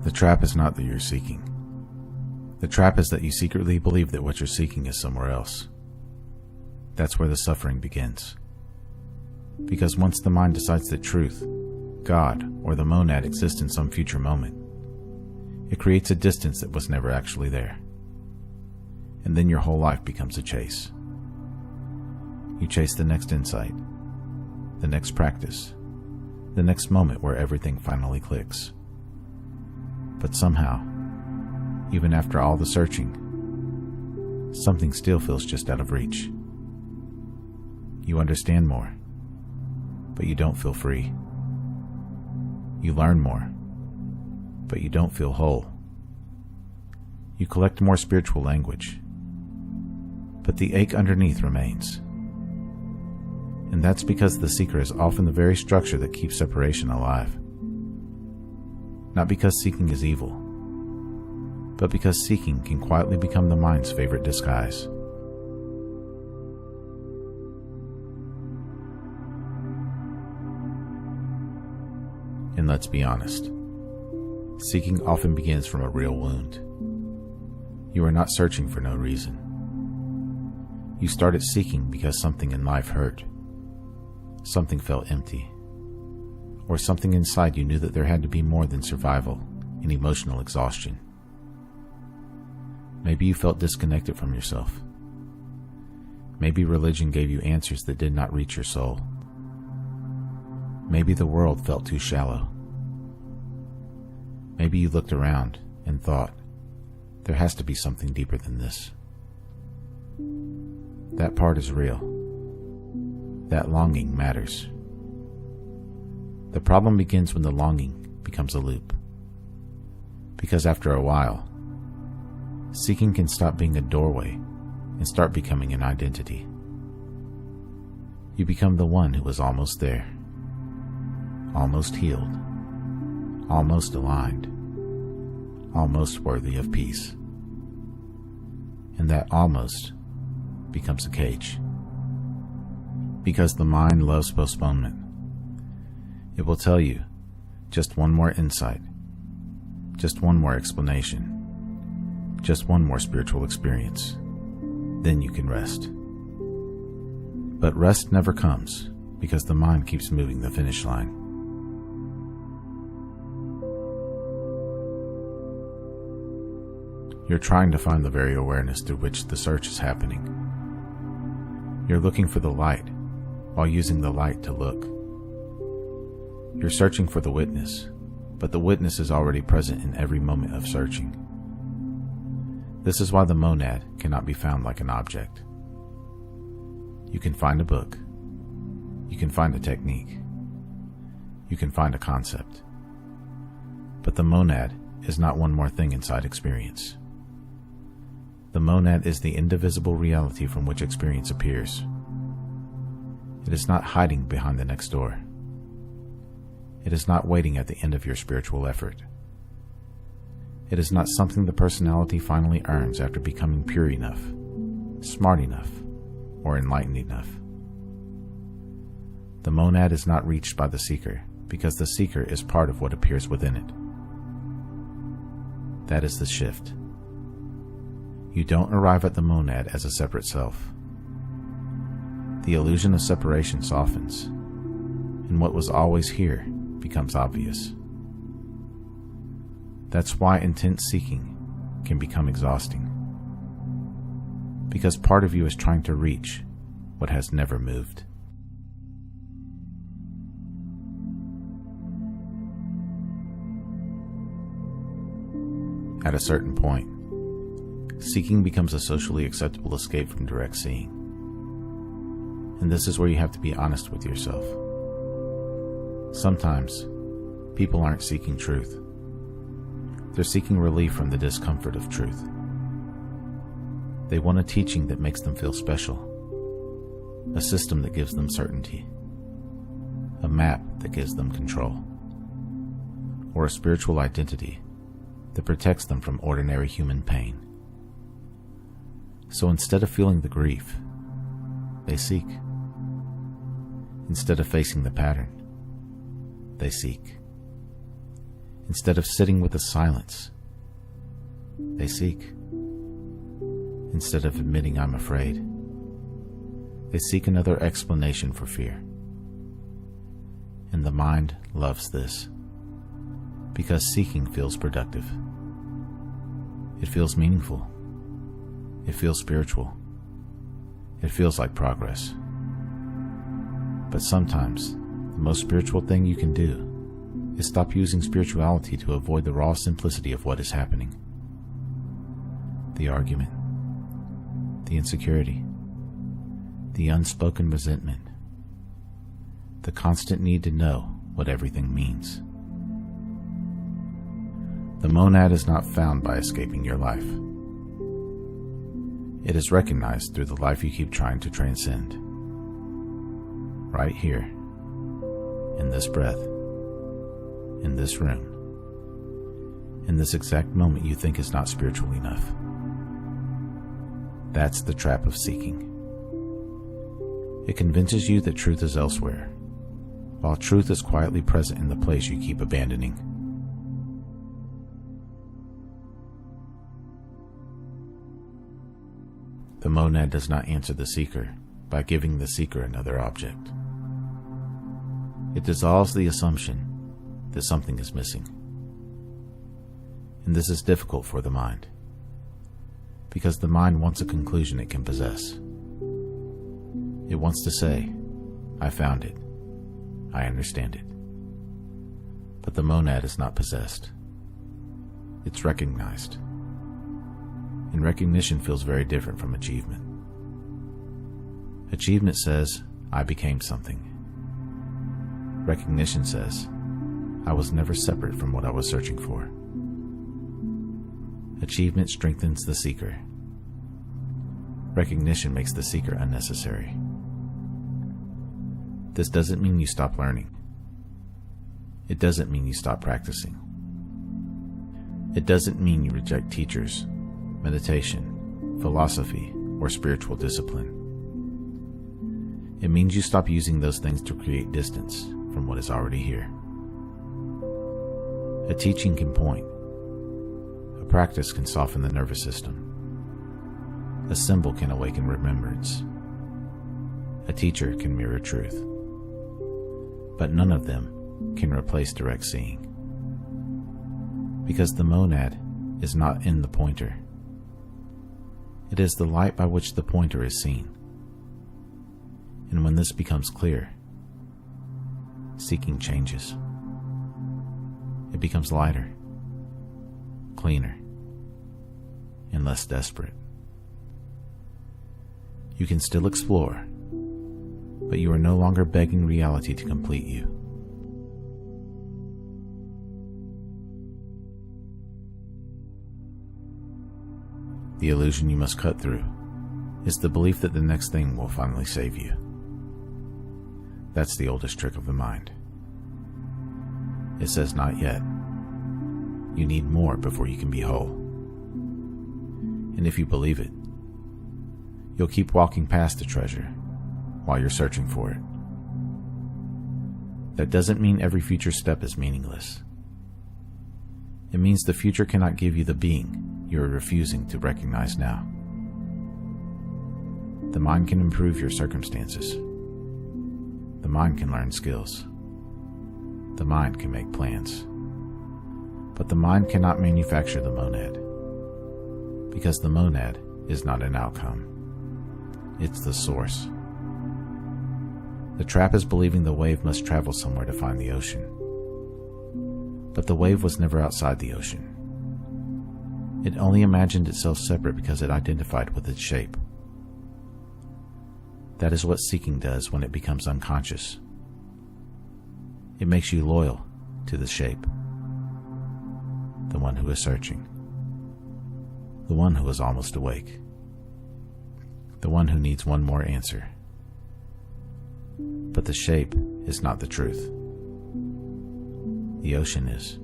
The trap is not that you're seeking. The trap is that you secretly believe that what you're seeking is somewhere else. That's where the suffering begins. Because once the mind decides that truth, God, or the monad exists in some future moment, it creates a distance that was never actually there. And then your whole life becomes a chase. You chase the next insight, the next practice, the next moment where everything finally clicks. But somehow, even after all the searching, something still feels just out of reach. You understand more, but you don't feel free. You learn more, but you don't feel whole. You collect more spiritual language, but the ache underneath remains. And that's because the seeker is often the very structure that keeps separation alive. Not because seeking is evil, but because seeking can quietly become the mind's favorite disguise. And let's be honest, seeking often begins from a real wound. You are not searching for no reason. You started seeking because something in life hurt. Something felt empty. Or something inside you knew that there had to be more than survival and emotional exhaustion. Maybe you felt disconnected from yourself. Maybe religion gave you answers that did not reach your soul. Maybe the world felt too shallow. Maybe you looked around and thought, there has to be something deeper than this. That part is real. That longing matters. The problem begins when the longing becomes a loop. Because after a while, seeking can stop being a doorway and start becoming an identity. You become the one who was almost there, almost healed, almost aligned, almost worthy of peace. And that almost becomes a cage. Because the mind loves postponement. It will tell you just one more insight, just one more explanation, just one more spiritual experience. Then you can rest. But rest never comes because the mind keeps moving the finish line. You're trying to find the very awareness through which the search is happening. You're looking for the light while using the light to look. You're searching for the witness, but the witness is already present in every moment of searching. This is why the monad cannot be found like an object. You can find a book. You can find a technique. You can find a concept. But the monad is not one more thing inside experience. The monad is the indivisible reality from which experience appears. It is not hiding behind the next door. It is not waiting at the end of your spiritual effort. It is not something the personality finally earns after becoming pure enough, smart enough, or enlightened enough. The monad is not reached by the seeker because the seeker is part of what appears within it. That is the shift. You don't arrive at the monad as a separate self. The illusion of separation softens, and what was always here becomes obvious. That's why intense seeking can become exhausting. Because part of you is trying to reach what has never moved. At a certain point, seeking becomes a socially acceptable escape from direct seeing. And this is where you have to be honest with yourself. Sometimes, people aren't seeking truth. They're seeking relief from the discomfort of truth. They want a teaching that makes them feel special, a system that gives them certainty, a map that gives them control, or a spiritual identity that protects them from ordinary human pain. So instead of feeling the grief, they seek. Instead of facing the pattern, they seek. Instead of sitting with the silence, they seek. Instead of admitting I'm afraid, they seek another explanation for fear. And the mind loves this, because seeking feels productive. It feels meaningful. It feels spiritual. It feels like progress. But sometimes, the most spiritual thing you can do is stop using spirituality to avoid the raw simplicity of what is happening. The argument, the insecurity, the unspoken resentment, the constant need to know what everything means. The monad is not found by escaping your life. It is recognized through the life you keep trying to transcend. Right here, in this breath, in this room, in this exact moment you think is not spiritual enough. That's the trap of seeking. It convinces you that truth is elsewhere, while truth is quietly present in the place you keep abandoning. The monad does not answer the seeker by giving the seeker another object. It dissolves the assumption that something is missing. And this is difficult for the mind, because the mind wants a conclusion it can possess. It wants to say, I found it. I understand it. But the monad is not possessed. It's recognized. And recognition feels very different from achievement. Achievement says, I became something. Recognition says, I was never separate from what I was searching for. Achievement strengthens the seeker. Recognition makes the seeker unnecessary. This doesn't mean you stop learning. It doesn't mean you stop practicing. It doesn't mean you reject teachers, meditation, philosophy, or spiritual discipline. It means you stop using those things to create distance from what is already here. A teaching can point. A practice can soften the nervous system. A symbol can awaken remembrance. A teacher can mirror truth. But none of them can replace direct seeing. Because the monad is not in the pointer. It is the light by which the pointer is seen. And when this becomes clear, seeking changes. It becomes lighter, cleaner, and less desperate. You can still explore, but you are no longer begging reality to complete you. The illusion you must cut through is the belief that the next thing will finally save you. That's the oldest trick of the mind. It says not yet. You need more before you can be whole. And if you believe it, you'll keep walking past the treasure while you're searching for it. That doesn't mean every future step is meaningless. It means the future cannot give you the being you are refusing to recognize now. The mind can improve your circumstances. The mind can learn skills. The mind can make plans. But the mind cannot manufacture the monad, because the monad is not an outcome. It's the source. The trap is believing the wave must travel somewhere to find the ocean. But the wave was never outside the ocean. It only imagined itself separate because it identified with its shape. That is what seeking does when it becomes unconscious. It makes you loyal to the shape. The one who is searching. The one who is almost awake. The one who needs one more answer. But the shape is not the truth. The ocean is.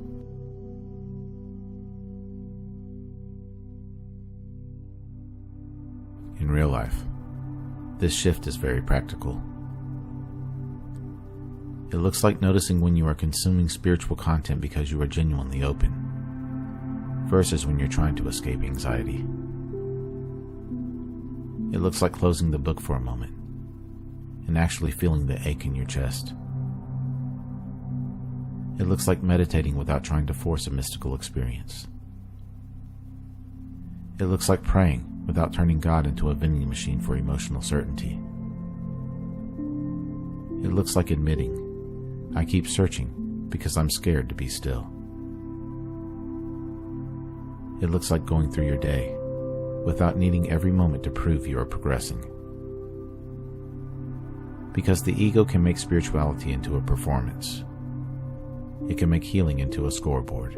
In real life, this shift is very practical. It looks like noticing when you are consuming spiritual content because you are genuinely open, versus when you're trying to escape anxiety. It looks like closing the book for a moment and actually feeling the ache in your chest. It looks like meditating without trying to force a mystical experience. It looks like praying without turning God into a vending machine for emotional certainty. It looks like admitting, I keep searching because I'm scared to be still. It looks like going through your day without needing every moment to prove you are progressing. Because the ego can make spirituality into a performance. It can make healing into a scoreboard.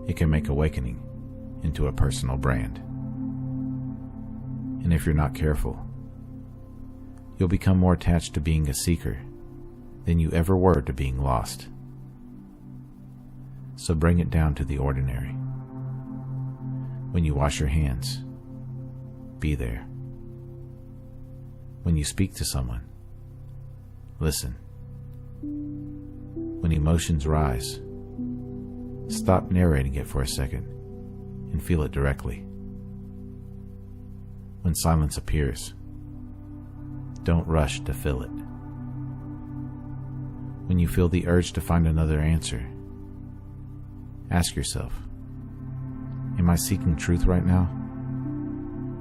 It can make awakening into a personal brand. And if you're not careful, you'll become more attached to being a seeker than you ever were to being lost. So bring it down to the ordinary. When you wash your hands, be there. When you speak to someone, listen. When emotions rise, stop narrating it for a second and feel it directly. When silence appears, don't rush to fill it. When you feel the urge to find another answer, ask yourself, am I seeking truth right now,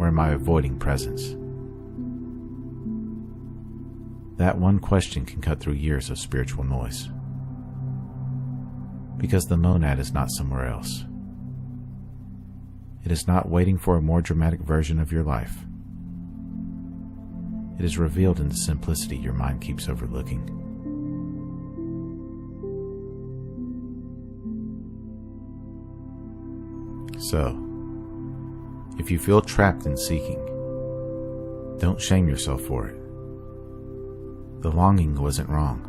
or am I avoiding presence? That one question can cut through years of spiritual noise. Because the monad is not somewhere else. It is not waiting for a more dramatic version of your life. It is revealed in the simplicity your mind keeps overlooking. So, if you feel trapped in seeking, don't shame yourself for it. The longing wasn't wrong.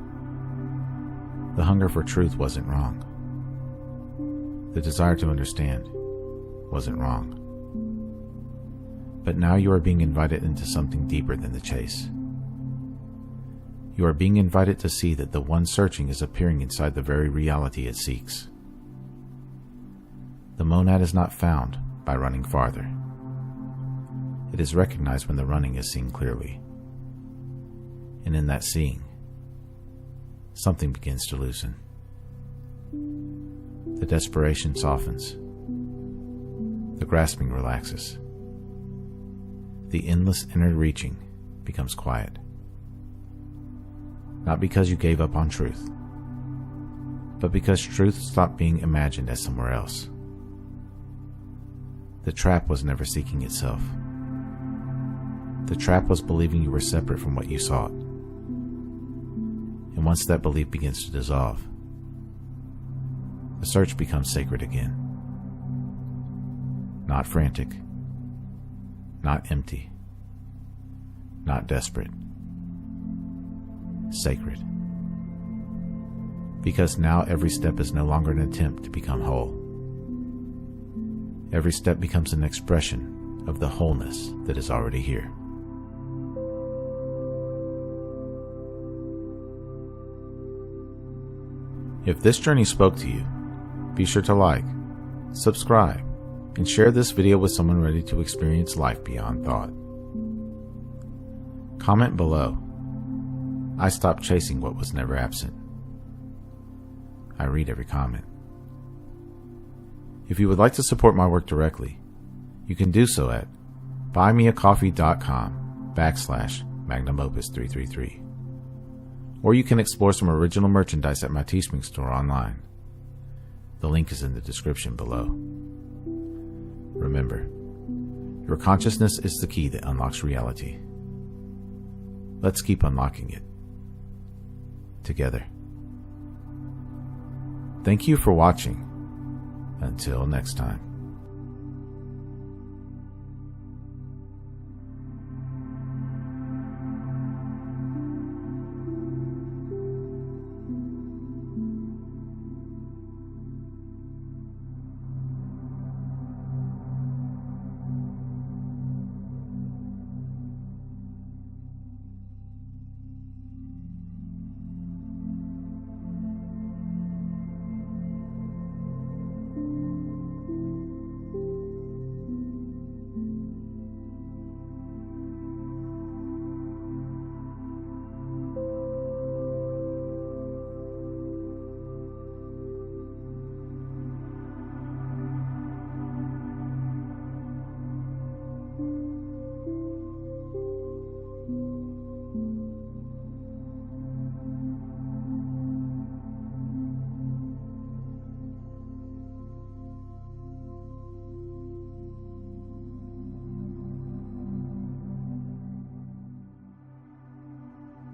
The hunger for truth wasn't wrong. The desire to understand wasn't wrong. But now you are being invited into something deeper than the chase. You are being invited to see that the one searching is appearing inside the very reality it seeks. The monad is not found by running farther. It is recognized when the running is seen clearly. And in that seeing, something begins to loosen. The desperation softens. The grasping relaxes. The endless inner reaching becomes quiet. Not because you gave up on truth, but because truth stopped being imagined as somewhere else. The trap was never seeking itself. The trap was believing you were separate from what you sought. And once that belief begins to dissolve, the search becomes sacred again. Not frantic, not empty, not desperate. Sacred. Because now every step is no longer an attempt to become whole. Every step becomes an expression of the wholeness that is already here. If this journey spoke to you, be sure to like, subscribe, and share this video with someone ready to experience life beyond thought. Comment below. I stopped chasing what was never absent. I read every comment. If you would like to support my work directly, you can do so at buymeacoffee.com/MagnumOpus333. Or you can explore some original merchandise at my Teespring store online. The link is in the description below. Remember, your consciousness is the key that unlocks reality. Let's keep unlocking it. Together. Thank you for watching. Until next time.